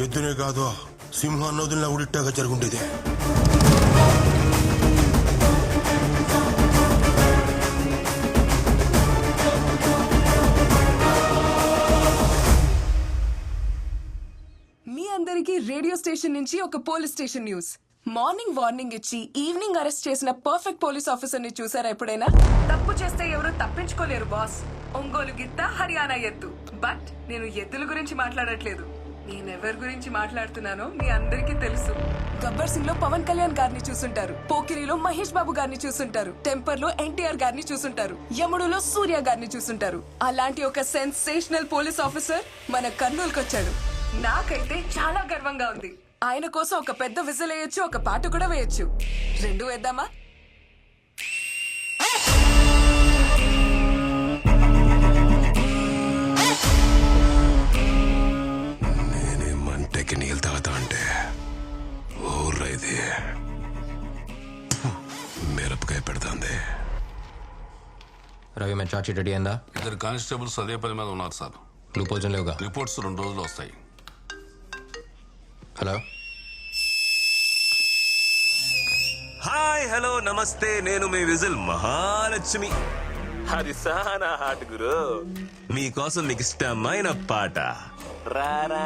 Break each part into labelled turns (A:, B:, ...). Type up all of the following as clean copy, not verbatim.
A: ఎద్దునే కాదు సింహాన్ని వదిలిన ఉడిట్టాగా జరుగుండేది.
B: మీ అందరికీ రేడియో స్టేషన్ నుంచి ఒక police station news. Morning warning ఇచ్చి ఈవినింగ్ అరెస్ట్ చేసిన పర్ఫెక్ట్ పోలీస్ ఆఫీసర్ ని చూసారా ఎప్పుడైనా? తప్పు చేస్తే ఎవరు తప్పించుకోలేరు బాస్. ఒంగోలు గిత్త, హర్యానా ఎద్దు. బట్ నేను ఎద్దుల గురించి మాట్లాడట్లేదు. నేనెవరి గురించి మాట్లాడుతున్నానో మీ అందరికీ తెలుసు. గబ్బర్ సింగ్ లో పవన్ కళ్యాణ్ గారిని చూసుంటారు, పోకిరిలో మహేష్ బాబు గారిని చూసుంటారు, టెంపర్ లో ఎన్టీఆర్ గారిని చూసుంటారు, యముడులో సూర్య గారిని చూసుంటారు. అలాంటి ఒక సెన్సేషనల్ పోలీస్ ఆఫీసర్ మన కర్నూలుకి వచ్చాడు. నాకైతే చాలా గర్వంగా ఉంది. ఆయన కోసం ఒక పెద్ద విజిల్ వేయొచ్చు, ఒక పాట కూడా వేయొచ్చు. రెండు వేద్దామా?
A: నీళ్ళు తాగుతా అంటే ఊర్లో ఇది మిరపకాయ పెడతాంది.
C: రవి మేము చార్జ్ షీట్ రెడీ అయిందా?
D: ఇద్దరు కానిస్టేబుల్స్ అదే పని మీద ఉన్నారు సార్.
C: క్లూ పోజన్ లేవుగా?
D: రిపోర్ట్స్ 2 రోజులు వస్తాయి.
C: హలో,
E: హాయ్, హలో, నమస్తే. నేను మీ విజిల్ మహాలక్ష్మి. హరిసానా హాట్ గురు, మీకోసం మీకు ఇష్టమైన పాట. రారా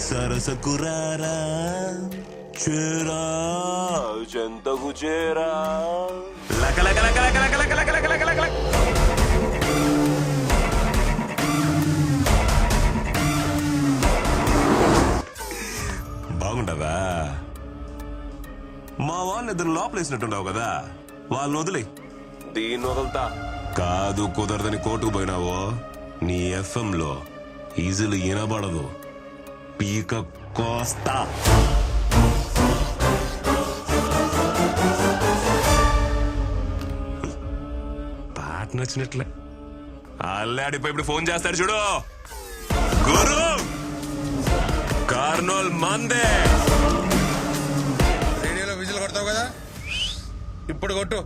E: సరసకు రారా, చేరా జంతకు చేరా, లక లక లక లక లక లక లక లక లక లక. బాగుండదా? మా వాళ్ళని ఇద్దరు లోపలేసినట్టున్నావు కదా, వాళ్ళని వదిలే. దీన్ని వదులుతా కాదు, కుదరదని కోర్టుకు పోయినావో నీ ఎఫ్ఎం లో ఈజీలు వినబడదు. పీక కోస్తా. పాట నచ్చినట్లే అల్లాడిపోయి ఇప్పుడు ఫోన్ చేస్తాడు చూడు. గురు కార్నోల్ మందే.
A: రేడియోలో విజిల్ కొడతావు కదా, ఇప్పుడు కొట్టు.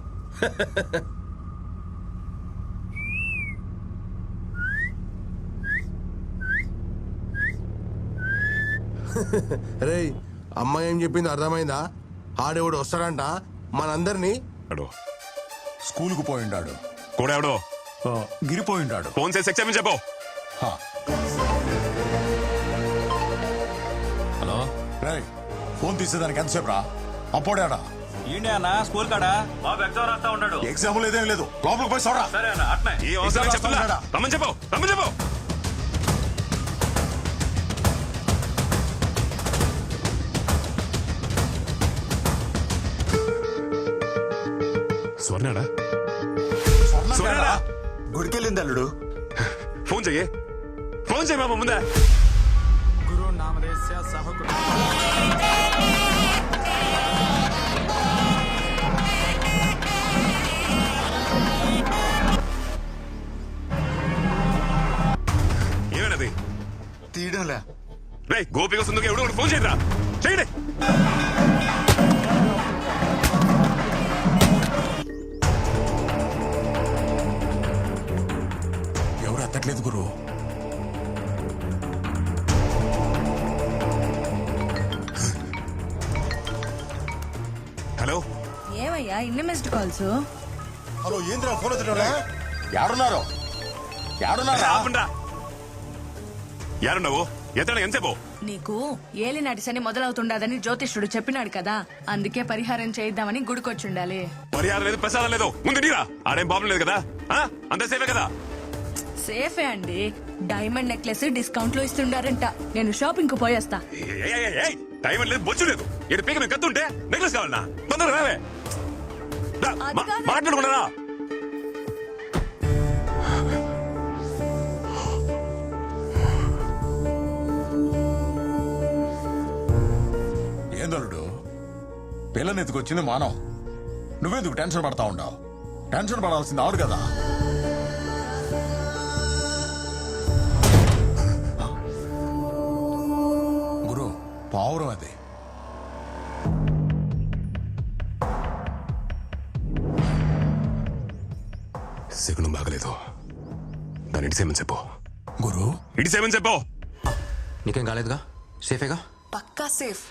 A: రే, అమ్మాయి ఏం చెప్పింది అర్థమైందా? ఆడేవాడు వస్తాడంట మనందరినీ.
F: స్కూల్ కు పోయిండాడు.
E: కూడా ఎవడో
F: గిరిపోయిండాడు.
E: ఫోన్ చేసి ఎక్స్ప్లెయిన్ చెప్పు.
C: హలో
F: రేయ్, ఫోన్ తీసేదానికి ఎంతసేపు రా? అప్పుడేడా
G: స్కూల్ కాడా బాబు ఎగ్జామ్ రాస్తా ఉన్నాడు.
F: ఎగ్జామ్ లేదేం లేదు, లోపలికి పోయి చూడరా.
G: సరే అన్న, అట్నే
E: ఈ అవసరం చెప్పులా రమ్మని చెప్పు, రమ్మని చెప్పు. స్వర్ణాడా? స్వర్ణాడా?
F: గుడికెళ్ళింది అల్లుడు.
E: ఫోన్ చెయ్యి, ఫోన్ చెయ్యి బాబు ముందే.
G: గురు నామదేశ్య సహకుడు.
E: ఏమన్నది?
F: తీయడంలే.
E: రే గోపిక సుందరికి ఎవడో ఒకటి ఫోన్ చేయరా, చేయండి.
F: ఎవరు ఎత్తట్లేదు గురు.
H: ఏందయ్యా ఇన్ని మిస్డ్ కాల్స్?
A: హలో ఏంద్రా ఫోన్ ఎత్తురా
F: యాడున్నారు
E: ఆపండ్రా. యారున్నావు ఎత్తడా ఎంతసేపు?
H: నీకు ఏలినాటి శని మొదలవుతుండదని జ్యోతిష్యుడు చెప్పినాడు కదా, అందుకే పరిహారం చేయిద్దామని గుడికొచ్చుండాలి.
E: పరిహారం లేదు, ప్రసాదం లేదు. ముందు నీరా. ఆడేం ప్రాబ్లం లేదు కదా? అంత సేఫే కదా?
H: సేఫే అండి. డైమండ్ నెక్లెస్ డిస్కౌంట్ లో ఇస్తుండారంట. నేను షాపింగ్ కు పోయేస్తా.
E: టైం లేదు, బొచ్చు లేదు. ఏడు పీక మేము కత్తుంటే నెక్లెస్ కావాలన్నా? తొందరగా రావే.
H: అది కాదు.
E: మాట్లాడుకున్నారా?
F: ఏందలుడు పిల్లని ఎత్తుకొచ్చింది మానం. నువ్వెందుకు టెన్షన్ పడతా ఉండవు? టెన్షన్ పడాల్సింది ఆడు కదా. గురు పావురం అది.
E: శకునం బాగలేదు. దాన్ని ఇడిసేమని చెప్పు.
F: గురు
E: ఇడిసేమని చెప్పు.
C: నీకేం కాలేదుగా? సేఫేగా?
B: పక్కా సేఫ్.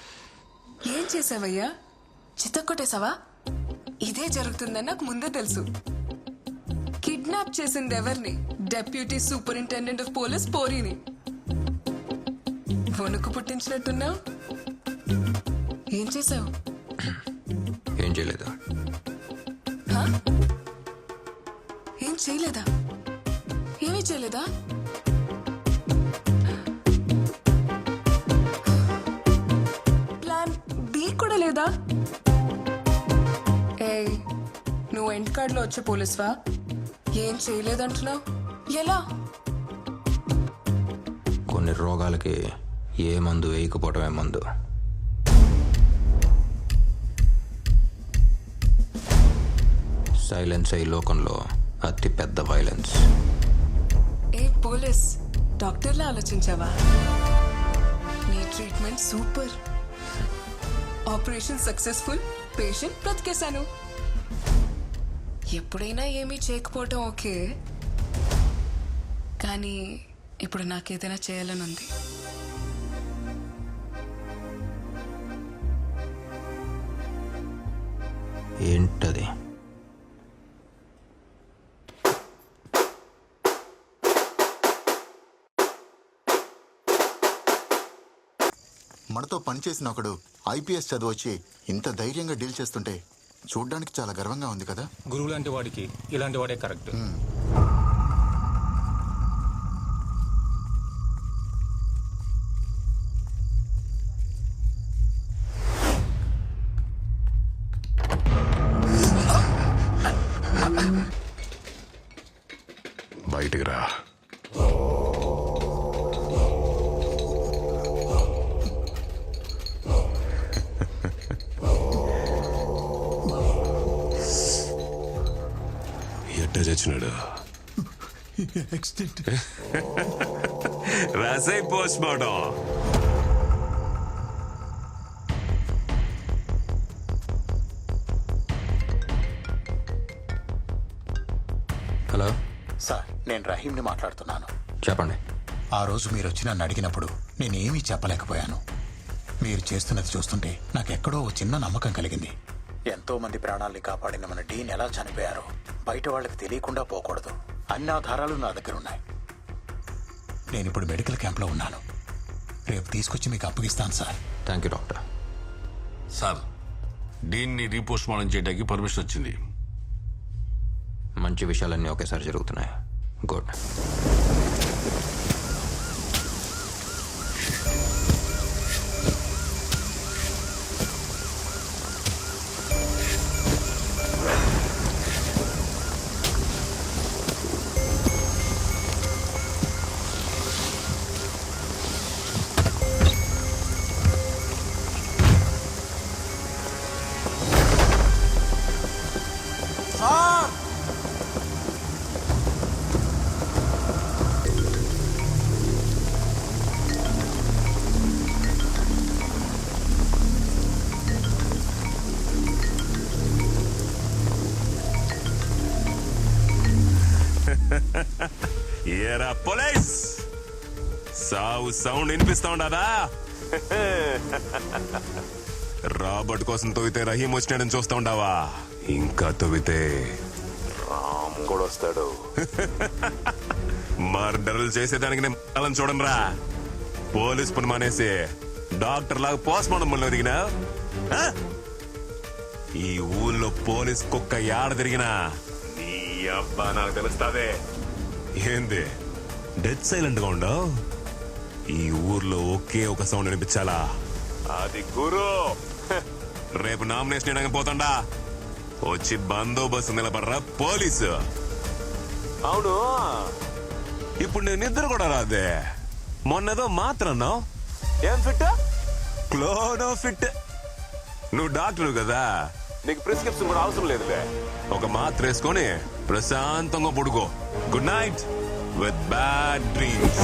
B: ఏం చేసావయ్యా? చితక్కొట్టేశావా? ఇదే జరుగుతుందని నాకు ముందే తెలుసు. కిడ్నాప్ చేసింది ఎవరిని? డెప్యూటీ సూపరింటెండెంట్ ఆఫ్ పోలీస్ పోరీని. వణుకు పుట్టించినట్టున్నావు. ఏం చేసావు?
C: ఏం చేయలేదు.
B: ఏం చేయలేదా? ఏమీ చేయలేదా? ప్లాన్ బి కూడా లేదా? ఏయ్, నువ్వు ఎండ్ కార్డ్ లో వచ్చే పోలీస్వా? ఏం చేయలేదంటున్నావు? ఎలా?
C: కొన్ని రోగాలకి ఏ మందు వేయకపోవటమే మందు. సైలెన్స్ అయి లోకంలో అతి పెద్ద వైలెన్స్.
B: ఏ పోలీస్ డాక్టర్లా ఆలోచించావా? నీ treatment super. Operation successful. Patient బ్రతికేశాను. ఎప్పుడైనా ఏమీ చేయకపోవటం ఓకే, కానీ ఇప్పుడు నాకేదైనా చేయాలని ఉంది.
C: ఏంటది?
I: మనతో పనిచేసిన ఒకడు ఐపీఎస్ చదివొచ్చి ఇంత ధైర్యంగా డీల్ చేస్తుంటే చూడ్డానికి చాలా గర్వంగా ఉంది కదా.
J: గురువు లాంటి వాడికి ఇలాంటి వాడే కరెక్ట్.
E: బయటికి రా. ఎట్ట చచ్చినాడు? రాసై పోస్ట్ మార్టం.
C: హలో
F: సార్, నేను రహీంని మాట్లాడుతున్నాను.
C: చెప్పండి.
F: ఆ రోజు మీరు వచ్చి నన్ను అడిగినప్పుడు నేనేమీ చెప్పలేకపోయాను. మీరు చేస్తున్నది చూస్తుంటే నాకెక్కడో ఓ చిన్న నమ్మకం కలిగింది. ఎంతో మంది ప్రాణాల్ని కాపాడిన మన డీన్ ఎలా చనిపోయారో బయట వాళ్ళకి తెలియకుండా పోకూడదు. అన్ని ఆధారాలు నా దగ్గర ఉన్నాయి. నేను ఇప్పుడు మెడికల్ క్యాంప్లో ఉన్నాను. రేపు తీసుకొచ్చి మీకు అప్పగిస్తాను sir.
C: Thank you doctor.
D: Sir, డీన్ని రీపోస్ట్ మార్టం చేయడానికి పర్మిషన్ వచ్చింది.
C: మంచి విషయాలన్నీ ఒకేసారి జరుగుతున్నాయి. గుడ్.
E: ఏరా పోలీస్, సావు సౌండ్ వినిపిస్తా ఉండదా? రాబర్ట్ కోసం తోగితే రహీం వచ్చినాడని చూస్తా ఉండవా? ఇంకా తవ్వితే రామ్ కూడా వస్తాడు. మర్డర్లు చేసేదానికి నేను అలా చూడండి రా. పోలీస్ పని మానేసి డాక్టర్ లాగా పోస్ట్ మార్టం పనిలో దిగినా ఈ ఊళ్ళో పోలీస్ కుక్క యాడ తిరిగినా నీ అబ్బా నాకు తెలుస్తాదే. ఏంది డెడ్ సైలెంట్ గా ఉండవు? ఈ ఊర్లో ఒకే ఒక సౌండ్ వినిపించాలా, అది గురు. రేపు నామినేషన్ వేయడానికి పోతాండా, వచ్చి బందోబస్తు నిలబడరా పోలీసు. అవును, ఇప్పుడు నేను నిద్ర కూడా రాదే. మొన్నదో మాత్రన్నావు, ఏం ఫిట్? క్లోనో ఫిట్. నువ్వు డాక్టర్ కదా, నీకు ప్రిస్క్రిప్షన్ కూడా అవసరం లేదులే. ఒక మాత్ర వేసుకొని ప్రశాంతంగా పడుకో. Good night with bad dreams.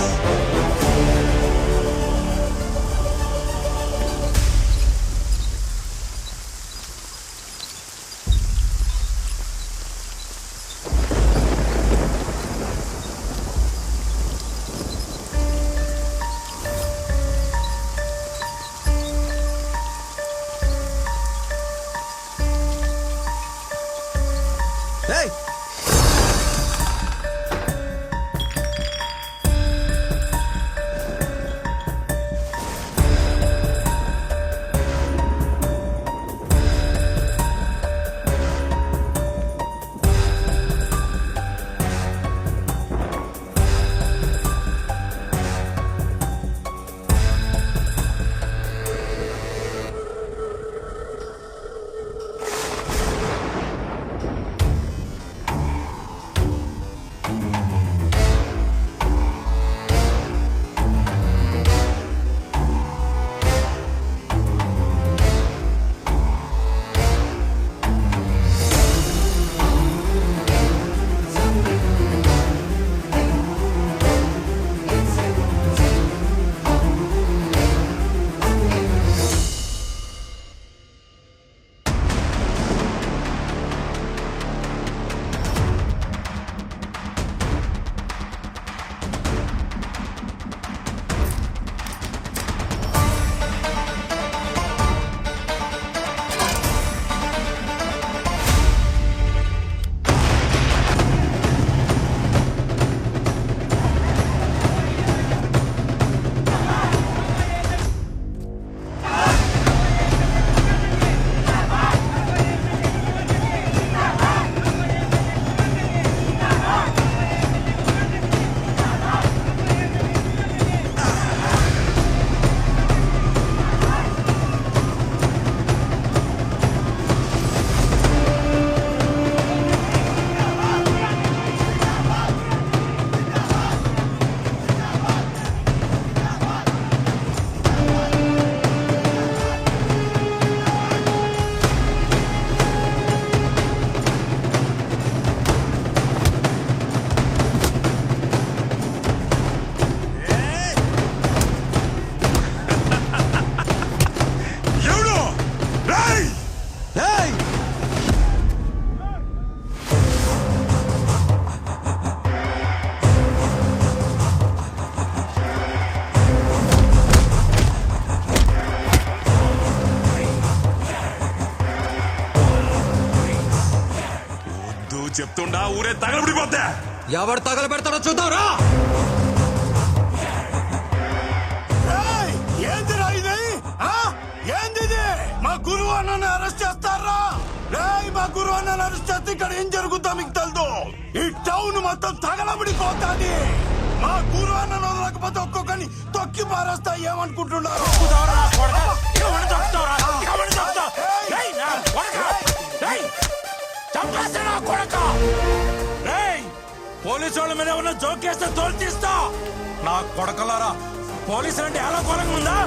E: చెప్తుండా ఊరే తగలబడిపోతే.
C: ఎవరు తగల పెడతాడో చూద్దాంరా.
A: ఏందిరా ఇది? ఏంది? మా గురువు అన్నని అరెస్ట్ చేస్తారా? మా గురువు అన్నని అరెస్ట్ చేస్తే ఇక్కడ ఏం జరుగుతుందో మీకు తెలుదు. ఈ టౌన్ మొత్తం తగలబడిపోతాది. మా గురువు అన్నను వదలకపోతే ఒక్కొక్కని తొక్కి పారేస్తా. ఏమనుకుంటున్నారు?
G: పోలీసు వాళ్ళ మీద ఉన్న జోకేస్తే తోలు తీస్తా. నా కొడకలారా, పోలీసులు అంటే ఎలా కోలంగా ఉందా?